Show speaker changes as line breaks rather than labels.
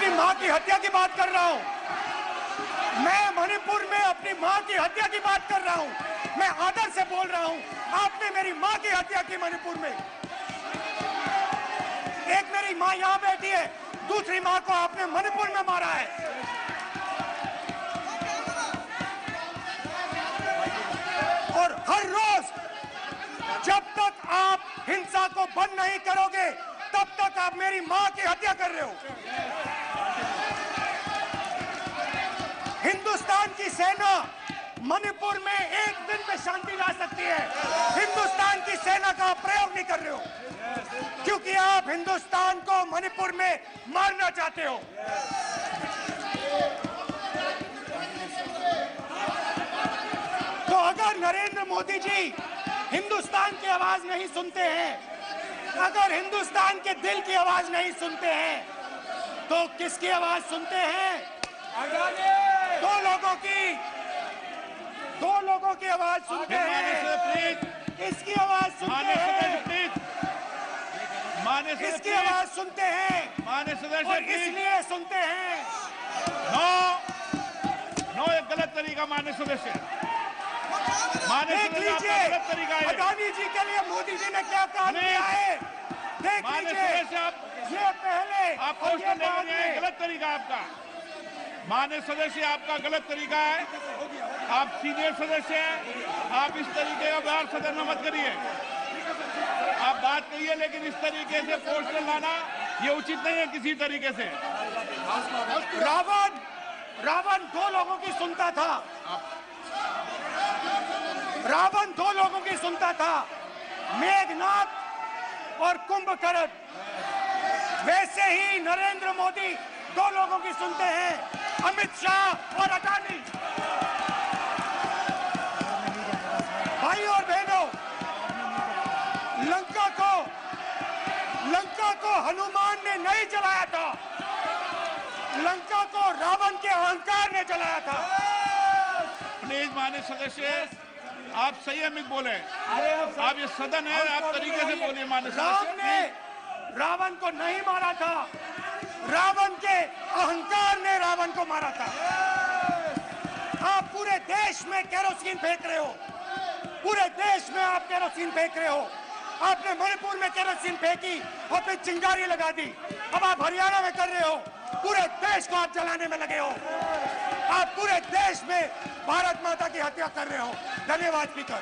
अपनी मां की हत्या की बात कर रहा हूं। मैं मणिपुर में अपनी मां की हत्या की बात कर रहा हूं। मैं आदर से बोल रहा हूं, आपने मेरी मां की हत्या की मणिपुर में। एक मेरी मां यहां बैठी है, दूसरी मां को आपने मणिपुर में मारा है। और हर रोज जब तक आप हिंसा को बंद नहीं करोगे, तब तक आप मेरी मां की हत्या कर रहे हो। हिंदुस्तान की सेना मणिपुर में एक दिन में शांति ला सकती है। हिंदुस्तान की सेना का प्रयोग नहीं कर रहे हो, क्योंकि आप हिंदुस्तान को मणिपुर में मारना चाहते हो। तो अगर नरेंद्र मोदी जी हिंदुस्तान की आवाज नहीं सुनते हैं, अगर हिंदुस्तान के दिल की आवाज नहीं सुनते हैं, तो किसकी आवाज सुनते हैं? दो लोगों की आवाज सुनते हैं। इसकी आवाज सुनते हैं, इसकी आवाज सुनते हैं, और इसलिए सुनते हैं।
नो, एक गलत तरीका मान्य सदस्य।
देख लीजिए अडानी जी के लिए मोदी जी ने क्या काम किया है। देख लीजिए, ये पहले
आप गलत तरीका आपका। मान्य सदस्य, आपका गलत तरीका है। आप सीनियर सदस्य हैं, आप इस तरीके का व्यवहार सदन में मत करिए। आप बात करिए, लेकिन इस तरीके से पोस्टर लाना ये उचित नहीं है किसी तरीके से।
रावण दो लोगों की सुनता था। रावण दो लोगों की सुनता था, मेघनाथ और कुंभकर्ण। वैसे ही नरेंद्र मोदी दो लोगों की सुनते हैं, अमित शाह और अडानी। भाई और बहनों, लंका को हनुमान ने नहीं जलाया था, लंका को रावण के अहंकार ने जलाया था।
प्लीज मान्य सदस्य, आप संयमित बोले। आप ये सदन है, आप तरीके से बोलिए। मान्य सदस्य,
रावण को नहीं मारा था, रावण के अहंकार ने रावण को मारा था। आप पूरे देश में केरोसिन फेंक रहे हो, पूरे देश में आप केरोसिन फेंक रहे हो। आपने मणिपुर में केरोसिन फेंकी और फिर चिंगारी लगा दी। अब आप हरियाणा में कर रहे हो, पूरे देश को आप जलाने में लगे हो। आप पूरे देश में भारत माता की हत्या कर रहे हो। धन्यवाद स्पीकर।